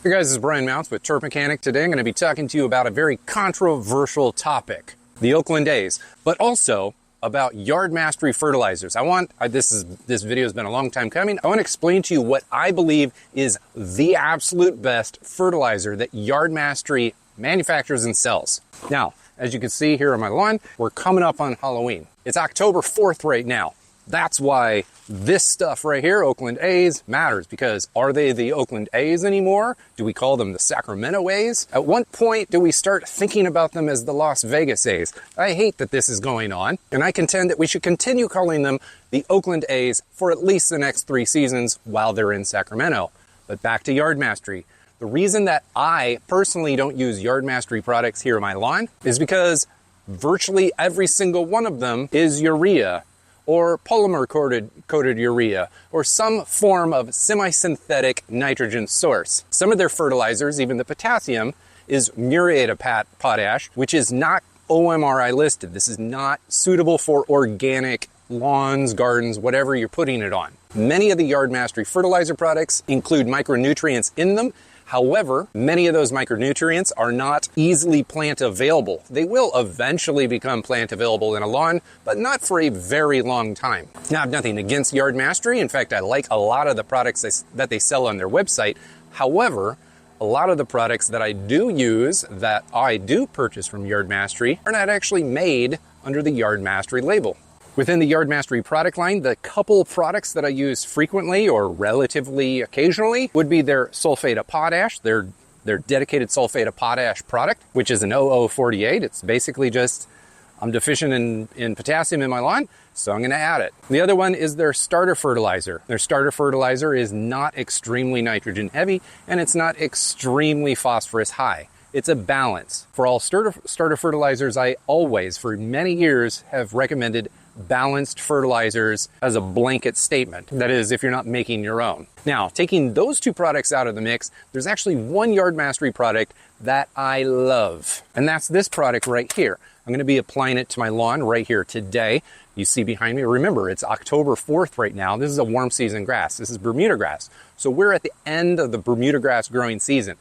Hey guys, this is Brian Mounts with Turf Mechanic. Today I'm going to be talking to you about a very controversial topic, the Oakland A's, but also about yard mastery fertilizers. This video has been a long time coming. I want to explain to you what I believe is the absolute best fertilizer that Yard Mastery manufactures and sells. Now, as you can see here on my lawn, we're coming up on Halloween. It's October 4th right now. That's why this stuff right here, Oakland A's, matters, because are they the Oakland A's anymore? Do we call them the Sacramento A's? At what point do we start thinking about them as the Las Vegas A's? I hate that this is going on, and I contend that we should continue calling them the Oakland A's for at least the next 3 seasons while they're in Sacramento. But back to Yard Mastery. The reason that I personally don't use Yard Mastery products here on my lawn is because virtually every single one of them is urea, or polymer coated urea, or some form of semi-synthetic nitrogen source. Some of their fertilizers, even the potassium, is muriate of potash, which is not OMRI listed. This is not suitable for organic lawns, gardens, whatever you're putting it on. Many of the Yard Mastery fertilizer products include micronutrients in them. However, many of those micronutrients are not easily plant available. They will eventually become plant available in a lawn, but not for a very long time. Now, I have nothing against Yard Mastery. In fact, I like a lot of the products that they sell on their website. However, a lot of the products that I do use, that I do purchase from Yard Mastery, are not actually made under the Yard Mastery label. Within the Yard Mastery product line, the couple products that I use frequently or relatively occasionally would be their sulfate of potash, their dedicated sulfate of potash product, which is an 0048. It's basically just, I'm deficient in potassium in my lawn, so I'm going to add it. The other one is their starter fertilizer. Their starter fertilizer is not extremely nitrogen heavy, and it's not extremely phosphorus high. It's a balance. For all starter fertilizers, I always, for many years, have recommended balanced fertilizers as a blanket statement. That is, if you're not making your own. Now, taking those 2 products out of the mix, there's actually one Yard Mastery product that I love, and that's this product right here. I'm going to be applying it to my lawn right here today. You see behind me, remember, it's October 4th right now. This is a warm season grass. This is Bermuda grass. So we're at the end of the Bermuda grass growing season.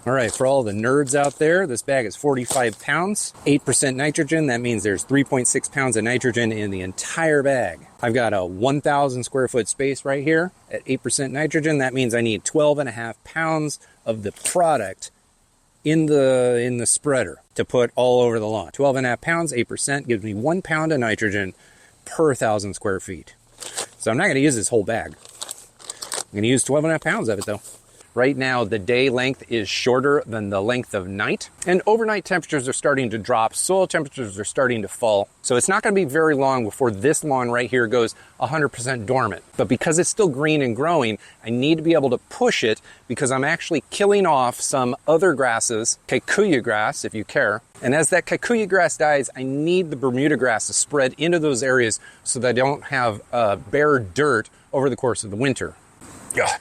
All right, for all the nerds out there, this bag is 45 pounds, 8% nitrogen. That means there's 3.6 pounds of nitrogen in the entire bag. I've got a 1,000 square foot space right here at 8% nitrogen. That means I need 12.5 pounds of the product in the spreader to put all over the lawn. 12.5 pounds, 8% gives me 1 pound of nitrogen per 1,000 square feet. So I'm not going to use this whole bag. I'm going to use 12.5 pounds of it though. Right now, the day length is shorter than the length of night, and overnight temperatures are starting to drop. Soil temperatures are starting to fall. So it's not going to be very long before this lawn right here goes 100% dormant. But because it's still green and growing, I need to be able to push it because I'm actually killing off some other grasses, kikuyu grass, if you care. And as that kikuyu grass dies, I need the Bermuda grass to spread into those areas so that I don't have bare dirt over the course of the winter. Ugh.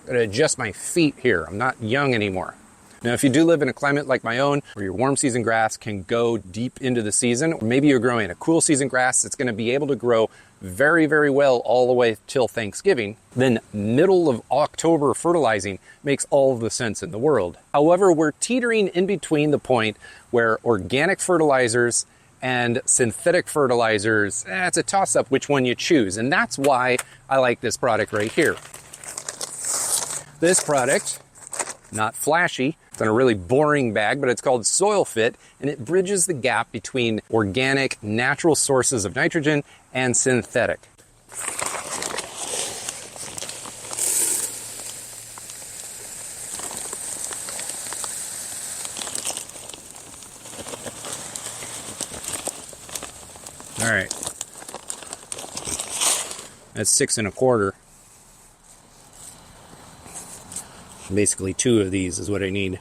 Gotta adjust my feet here. I'm not young anymore. Now, if you do live in a climate like my own, where your warm season grass can go deep into the season, or maybe you're growing a cool season grass that's going to be able to grow very, very well all the way till Thanksgiving, then middle of October fertilizing makes all of the sense in the world. However, we're teetering in between the point where organic fertilizers and synthetic fertilizers, it's a toss-up which one you choose. And that's why I like this product right here. This product, not flashy, it's in a really boring bag, but it's called Soil Fit, and it bridges the gap between organic, natural sources of nitrogen and synthetic. All right, that's 6 1/4. Basically 2 of these is what I need.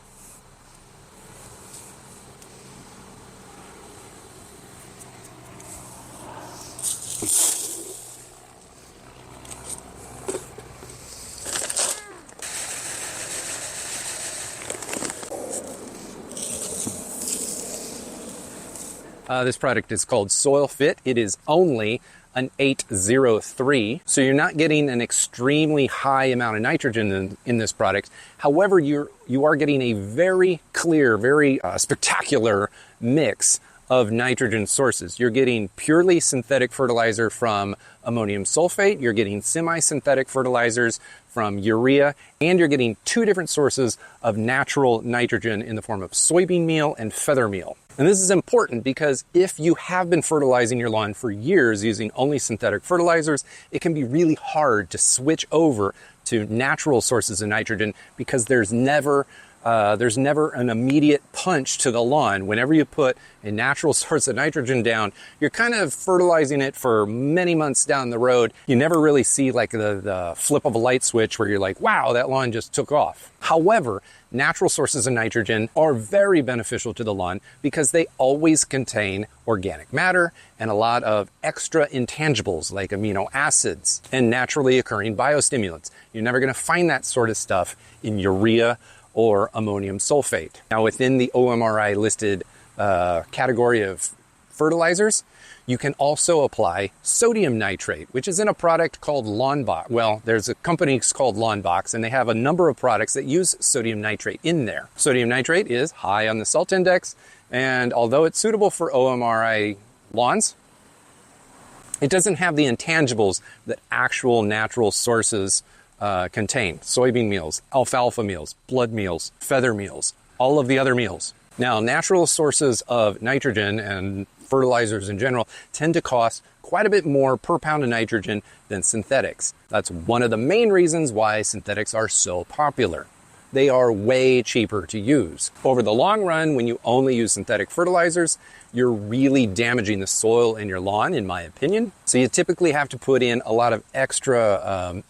This product is called Soil Fit. It is only an 803, so you're not getting an extremely high amount of nitrogen in this product. However, you are getting a very clear, very spectacular mix of nitrogen sources. You're getting purely synthetic fertilizer from ammonium sulfate, you're getting semi-synthetic fertilizers from urea, and you're getting two different sources of natural nitrogen in the form of soybean meal and feather meal. And this is important because if you have been fertilizing your lawn for years using only synthetic fertilizers, it can be really hard to switch over to natural sources of nitrogen because there's never an immediate punch to the lawn. Whenever you put a natural source of nitrogen down, you're kind of fertilizing it for many months down the road. You never really see like the flip of a light switch where you're like, wow, that lawn just took off. However, natural sources of nitrogen are very beneficial to the lawn because they always contain organic matter and a lot of extra intangibles like amino acids and naturally occurring biostimulants. You're never going to find that sort of stuff in urea or ammonium sulfate. Now, within the OMRI listed category of fertilizers, you can also apply sodium nitrate, which is in a product called Lawnbox. Well, there's a company called Lawnbox, and they have a number of products that use sodium nitrate in there. Sodium nitrate is high on the salt index, and although it's suitable for OMRI lawns, it doesn't have the intangibles that actual natural sources contain. Soybean meals, alfalfa meals, blood meals, feather meals, all of the other meals. Now, natural sources of nitrogen and fertilizers in general tend to cost quite a bit more per pound of nitrogen than synthetics. That's one of the main reasons why synthetics are so popular. They are way cheaper to use. Over the long run, when you only use synthetic fertilizers, you're really damaging the soil in your lawn, in my opinion. So you typically have to put in a lot of extra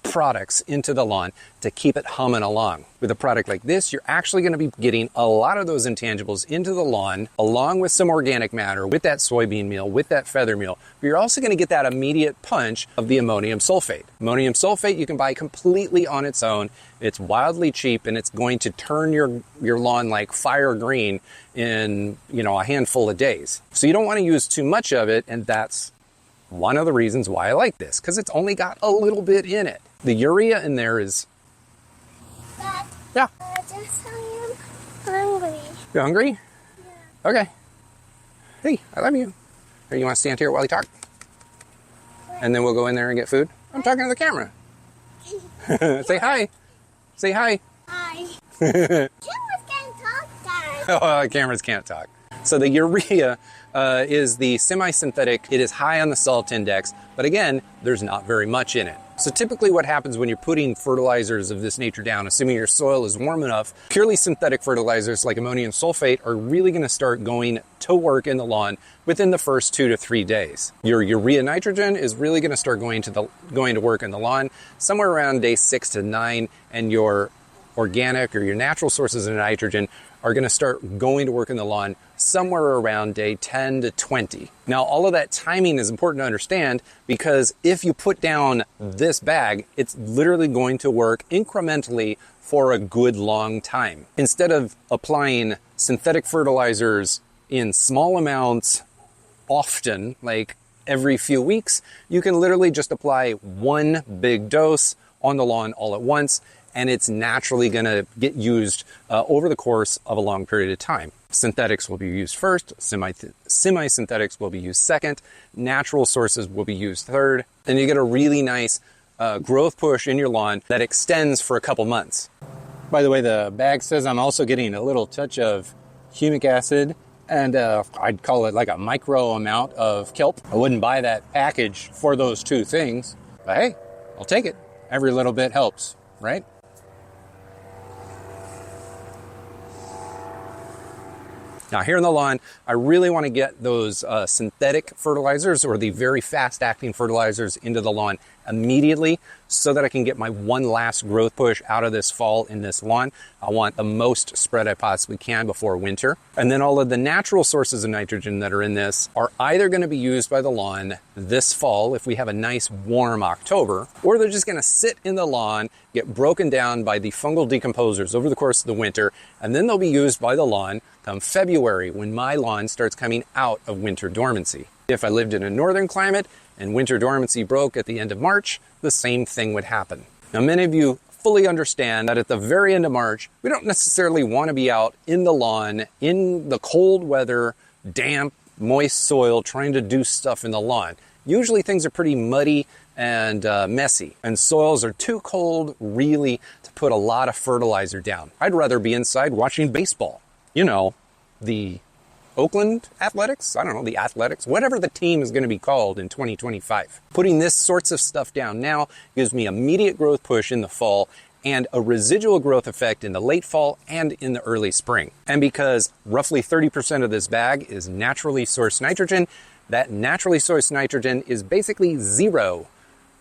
products into the lawn to keep it humming along. With a product like this, you're actually going to be getting a lot of those intangibles into the lawn, along with some organic matter, with that soybean meal, with that feather meal. But you're also going to get that immediate punch of the ammonium sulfate. Ammonium sulfate you can buy completely on its own. It's wildly cheap, and it's going to turn your lawn like fire green in, a handful of days. So you don't want to use too much of it, and that's one of the reasons why I like this, because it's only got a little bit in it. The urea in there is... Dad, yeah. I just am hungry. You hungry? Yeah. Okay. Hey, I love you. Here, you want to stand here while you talk? And then we'll go in there and get food? I'm talking to the camera. Say hi. Say hi. Hi. Cameras can't talk, Dad. Oh, cameras can't talk. So the urea is the semi-synthetic. It is high on the salt index, but again, there's not very much in it. So typically what happens when you're putting fertilizers of this nature down, assuming your soil is warm enough, purely synthetic fertilizers like ammonium sulfate are really going to start going to work in the lawn within the first 2 to 3 days. Your urea nitrogen is really going to start going to work in the lawn somewhere around day 6 to 9, and your organic or your natural sources of nitrogen are going to start going to work in the lawn somewhere around day 10 to 20. Now, all of that timing is important to understand because if you put down this bag, it's literally going to work incrementally for a good long time. Instead of applying synthetic fertilizers in small amounts often, like every few weeks, you can literally just apply one big dose on the lawn all at once, and it's naturally going to get used over the course of a long period of time. Synthetics will be used first, semi-synthetics will be used second, natural sources will be used third, and you get a really nice growth push in your lawn that extends for a couple months. By the way, the bag says I'm also getting a little touch of humic acid, and I'd call it like a micro amount of kelp. I wouldn't buy that package for those two things, but hey, I'll take it. Every little bit helps, right? Now here in the lawn, I really want to get those synthetic fertilizers or the very fast-acting fertilizers into the lawn immediately so that I can get my one last growth push out of this fall in this lawn. I want the most spread I possibly can before winter. And then all of the natural sources of nitrogen that are in this are either going to be used by the lawn this fall if we have a nice warm October, or they're just going to sit in the lawn, get broken down by the fungal decomposers over the course of the winter, and then they'll be used by the lawn come February when my lawn starts coming out of winter dormancy. If I lived in a northern climate and winter dormancy broke at the end of March, the same thing would happen. Now, many of you fully understand that at the very end of March, we don't necessarily want to be out in the lawn, in the cold weather, damp, moist soil, trying to do stuff in the lawn. Usually things are pretty muddy and messy, and soils are too cold really to put a lot of fertilizer down. I'd rather be inside watching baseball. You know, the Oakland Athletics, I don't know, the Athletics, whatever the team is going to be called in 2025. Putting this sorts of stuff down now gives me immediate growth push in the fall and a residual growth effect in the late fall and in the early spring. And because roughly 30% of this bag is naturally sourced nitrogen, that naturally sourced nitrogen is basically zero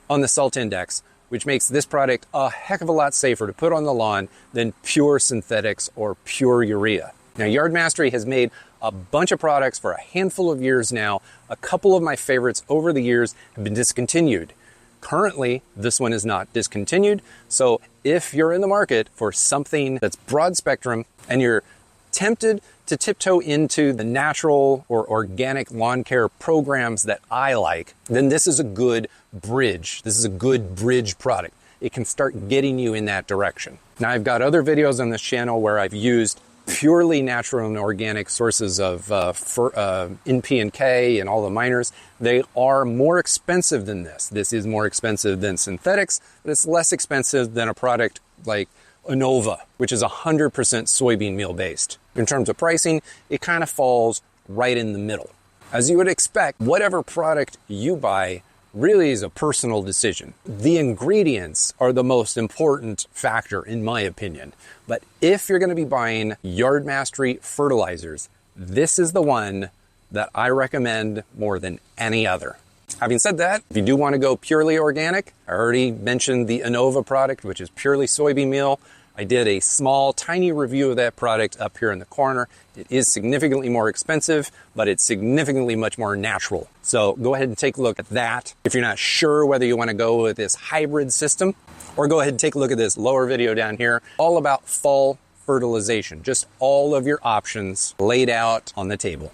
on the salt index, which makes this product a heck of a lot safer to put on the lawn than pure synthetics or pure urea. Now, Yard Mastery has made a bunch of products for a handful of years now. A couple of my favorites over the years have been discontinued. Currently, this one is not discontinued. So if you're in the market for something that's broad spectrum and you're tempted to tiptoe into the natural or organic lawn care programs that I like, then this is a good bridge. This is a good bridge product. It can start getting you in that direction. Now, I've got other videos on this channel where I've used purely natural and organic sources of NP and K and all the minors. They are more expensive than this. This is more expensive than synthetics, but it's less expensive than a product like Innova, which is 100% soybean meal based. In terms of pricing, it kind of falls right in the middle. As you would expect, whatever product you buy really is a personal decision. The ingredients are the most important factor, in my opinion. But if you're going to be buying Yard Mastery fertilizers, this is the one that I recommend more than any other. Having said that, if you do want to go purely organic, I already mentioned the Innova product, which is purely soybean meal. I did a small, tiny review of that product up here in the corner. It is significantly more expensive, but it's significantly much more natural. So go ahead and take a look at that. If you're not sure whether you want to go with this hybrid system, or go ahead and take a look at this lower video down here, all about fall fertilization. Just all of your options laid out on the table.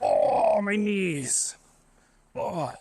Oh, my knees. Oh.